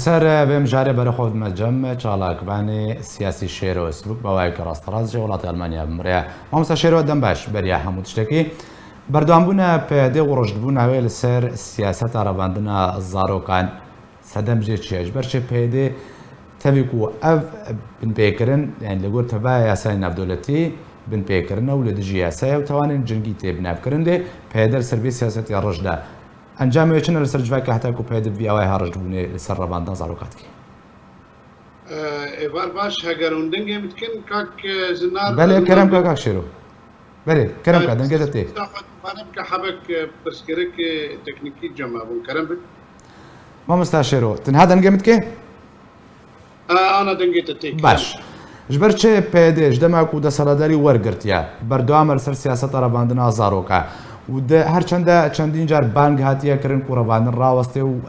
سر بهم جاري برخود مجمع چالاک بانی سیاسی شیر و اسلوب باوی کراستراز جولات آلمانیا بمریا مامسا شیر و دنباش بریا حمود شتکی بردوامبونا پیاده و رشدبونا ویل سر سیاست عرباندنا زاروکان سدم جی چیج برچه پیاده تبیکو اف بن پیکرن یعنی لگور تبای یاسای نفدولتی بن پیکرن و لدجی یاسای و توانین جنگی تیب نفکرن ده پیاده سروی سیاست یا رشده انجام يشن السرجفا كحتى كوبيد في اواي هرج بني السر باندان زاروكاتك ايوار باش هاجرون دنجي متكن كاك زنار بله كرم كاك شيرو بله كرم كادن جدتي تاخذ انا كحبك برسكرك تكنيكي جمع بون كرم بك ما مستاشيرو تن هذا نجمتك انا دنجيت تيك باش جبرتشي بيدي جدما كودا سراداري ورغرتيا بردوام سر سياسه رباندنا زاروكا وده هر چندین جار بانگ هاتیه کرن کو رباندن راوسته و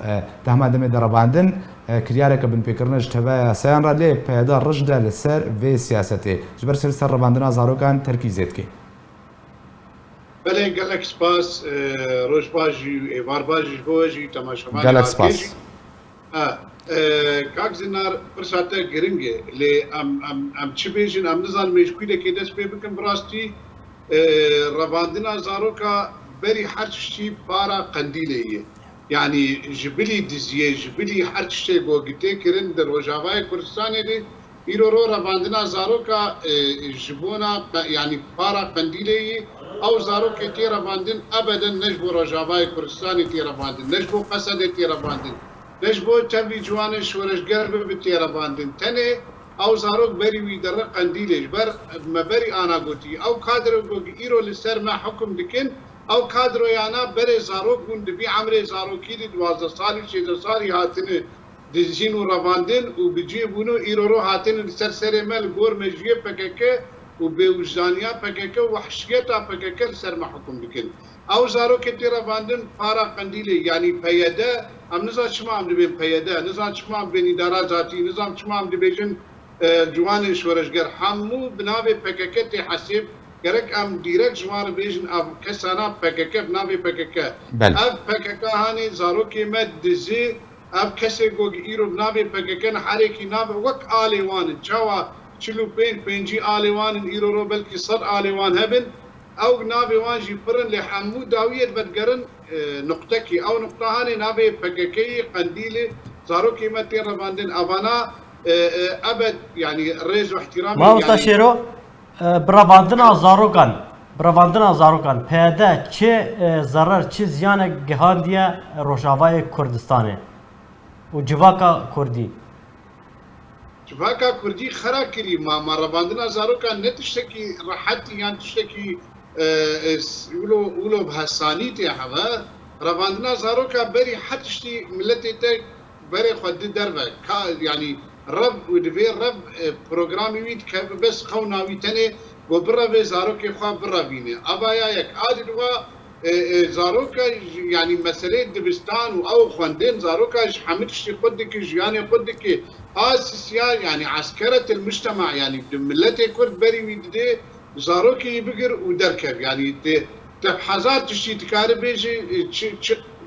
تهمه دمه در رباندن کریاره که بن پیکرنش تبع سیان را لی پیدا رشد لسر و سیاسته جبر سر رباندن زاروکان ترکیزت کی بله گلکس پاس روش باجی ایوار باجی بوجی تماشامان گلکس پاس کاک زنار پرساته گرنگه لی ام چی بیشن ام نزان مشکویده که دست پی بکن براستی رواندنا زاروكا بري حرشتي بارا قنديلية يعني جبلي دزيه جبلي حرشتي بوغتي كرن در وجاواي كردستاني دي إيرو رواندنا زاروكا جبونا يعني بارا قنديلية أو زاروكا تي رواندن أبدا نجبو رجاواي كردستاني تي رواندن نجبو قصد تي رواندن نجبو تبي جوانش ورشقرب بتي رواندن تنه او زاروك بري ويدر قنديلش بر ما بري انا قلتي او كادر ايرو لسر ما حكم دكن او كادرو يانا بري زاروك بون دبي عمري زاروكي دي 12 سالي 16 سالي هاتن دزينو رواندن وبيجيبونو ايرو رو هاتن لسر سر مال غور مجيه بكك وبوجدانيا بكك وحشيتا بكك لسر ما حكم دكن او زاروك تي رواندن فارا قنديلي يعني بيدا ام نزا شما ام دبي بيدا نزا شما ام بين اداره ذاتي نظام شما ام دبيجن جوانش ورشگر همو بناوی پککتی حسیب گرک ام دیرک جوان بیشن اب کسانا پکک بناوی پکک اب پکک هانی زاروکی مد دزی اب کسی گوگ ایرو بناوی پککن حرکی ناوی وک آلیوان جوا چلو پنجی آلیوان ایرو رو بلکی صد آلیوان هبن او ناوی وانجی پرن لحمو داویت بدگرن نقطه کی او نقطه هانی ناوی پککی قندیلی زاروکی مد تیر رواندن ابانا ابد يعني ريز واحترامي ما مستشيرو برافاندنا زاروكان پیاده چه ضرر چه زیان گهاندیه روشاوای کردستانه و جواکا کردی جواکا کردی خرا کری ما رافاندنا زاروكان نتشتكي راحتي يعني تشتكي ولو بهسانيتي هذا رافاندنا زاروكا بري حتشتي ملتي تك بري خد دربه يعني رب ودفي رب برنامج ويد بس خونا ويتني وبرا زاروك خوا برا بيني ابايا يك ادوا زاروك يعني مساله دبستان او خندين زاروك حمدش قدك جياني قدك اساسيا يعني عسكره المجتمع يعني ملتي كرد بري ويد زاروك يبقر ودركب يعني تبحثات تشي تكاربيجي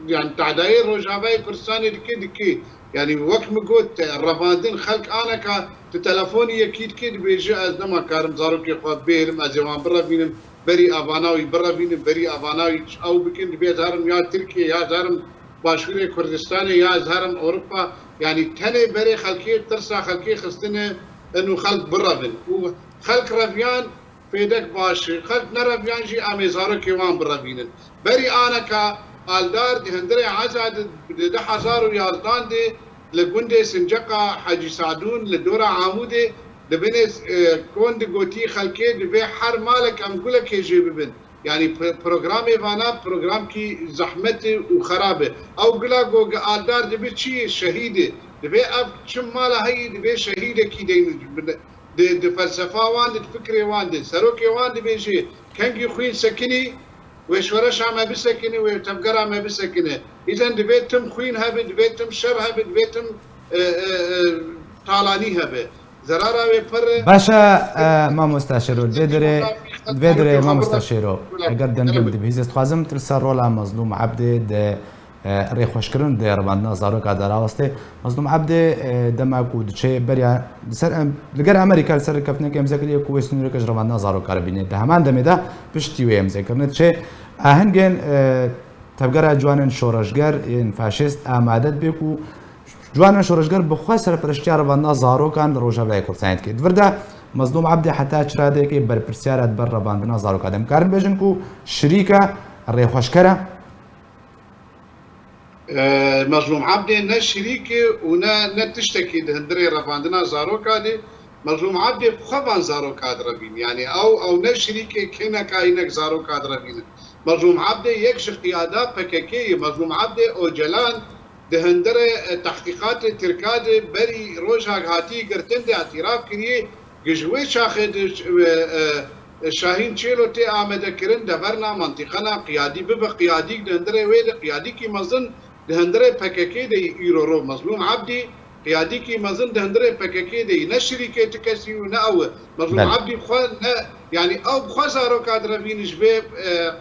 يعني تعداير روجافاي كرساني دكي يعني وقت ما قلت رفاندين خلق انا كا تلفوني اكيد كيد بيجي ازدما كارم زاروك يخوات بيرم ازوان برا بينم بري افاناوي برا بينم بري افاناوي او بكين بيت هرم يا تركيا يا زهرم باشوري كردستان يا زهرم اوروبا يعني تاني بري خلقي ترسا خلقي خستنه انه خلق برا بين وخلق رفيان فيدك باش خلق نرفيان جي امي زاروك يوان برا بينم بري انا كا الدار دي هندري عزاد ده حزارو يازدان دي لقوندي سنجقا حاجي سعدون لدورا عامودي لبنس كون دي قوتي خلقي دي بي حر مالك ام قولك يجي ببن يعني برنامج فانا برنامج كي زحمتي وخرابه او قلا قو الدار دي بي شي شهيده دي بي اب شم مالا هي دي بي شهيده كي دي فلسفه وان دي فكري وان دي سروكي وان دي بيجي كان خوين سكني وشورش ما بسكنه وتبقرا ما بسكنه اذا دبيتم خوين هبه دبيتم شر هبه دبيتم طالاني هبه زرارة وفر باشا ما مستشيرو ديدري ما مستشيرو اگر دنگم دبيزست خازم تلسا رولا مظلوم عبد ڕێخۆشکردن دێ ڕەباندنا زارۆکا دەراوەستێ مەزلوم عەبدێ دەماک و دچێ بەریا لەگەر ئەمریکا لەسەر کەفتنەکە ئەمزەکردی کو وێستنورەکەش ڕەباندنا زارۆکارە بینێت لە هەمان دەمێدا پشتی وێ ئەمزەکردنێت چێ ئاهەنگێن تەبگەرە جوانن شۆڕەشگەر فاشست ئامادەت بێک و جوانە شۆڕژگەر بخوا سەرپەرشتیا ڕەباندنا زارۆکان لە ڕۆژاوای کوردستانیت کرد وردا مەزلوم عەبدێ حتا چرادێکی بەرپرسیارات بەر ڕەباندنا زارۆکا دەمکارن بێژن و شریکە ڕێخۆشکەرە مظلوم عبدي نه شريكي ونا نتشتكي هندري رفاندنا زاروكا دي مظلوم عبدي خبان زاروكا دربين يعني او نه شريكي كنا كاينك زاروكا دربين مظلوم عبدي يكشف قيادات بككي مظلوم عبدي او جلان دهندره تحقيقات تركاد بري روجها هاتي قرتن دي اعتراف كريه جوي شاخد شاهين تشيلو تي آمده كرن دبرنا منطقنا قيادي ببا قيادي دهندره ويد قيادي كي مظن دهندره پککی دی ایرورو مظلوم عبدی قیادی کی مزن دهندره پککی دی نه شریکه تکسی و نه او مظلوم عبدی خو نه يعني او بخوا زارو كادر بين جبه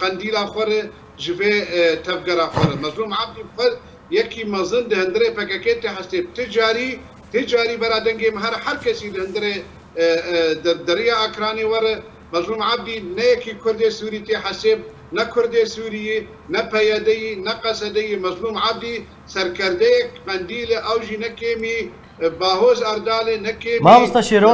قنديل اخر جبه تفجر اخر مظلوم عبدي بخوا يكي مزن دهندره پککی حسب تجاري برادنگي مهر هر کسی دهندره دريا اكراني ور مظلوم عبدي نيكي كرد سوري تي حسب نه کرد سوریه نه پیادهی نه قصدهی مظلوم عبدی سرکردهک قندیل اوجی نکیمی باهوز اردال نکیمی ما مستشیرو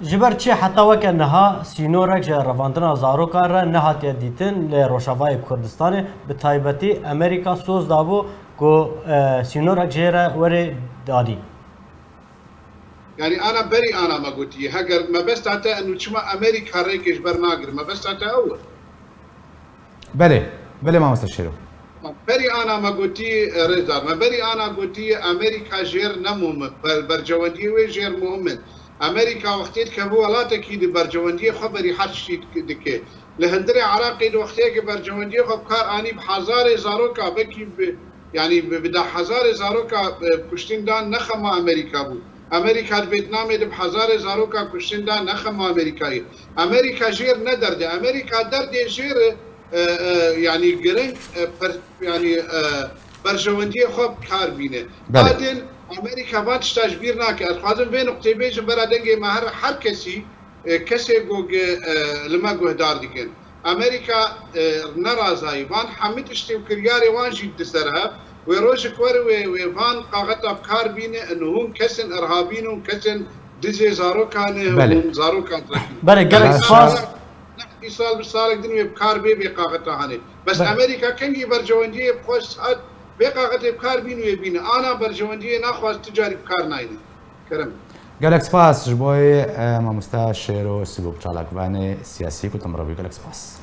جبر چی حتی وقت نها سینورک جه رواندنا زاروکان را نهاتی دیتن لروشاوای کردستان به تایبتی امریکا سوز دابو کو سینورک جه را وره دادی يعني انا بري انا ما قلت هاجر ما بس حتى انه شما امريكا ريكش برناقر ما بس حتى اول بله ما مستشيرو بري انا ما قلت رضا ما بري انا قلت امريكا جير نموم برجواندي وجير مهم امريكا وقتيت كبولات اكيد برجواندي خبري حشي دكه لهندري عراقي وقتيك برجواندي خبكار اني بحزار زاروكا بكي يعني بدا حزار زاروكا پشتين دان نخما امريكا بو امریکا ویتنام دب هزار زاروکا کشتنده نخم امریکایی امریکا جیر ندرده امریکا درده جیر يعني گرنگ يعني برجواندی خوب کار بینه بعدين امریکا باتش تجبیر ناکه از خواهدم به نقطه بیش برادنگی مهر هر کسی گوگ لما گوهدار دیکن امریکا نرازایی وان حمید اشتیم کریاری وان جید سرها ويروش كوري ويفان قاعدة بكار بينه انه هم كسن ارهابيين وكسن ديزي زاروكان هم زاروكان بله جالكس باس اتصال بالصالح دين بكار بي بقاعدة هاني بس امريكا كنجي برجوانديه بخوش ساعات بقاعدة بكار بينه يبينه انا برجوانديه ناخذ تجاري بكار ناينه كرم جالكس باس جبوي ما مستشير سلوك چالاكواني سياسي كنت مربي جالكس باس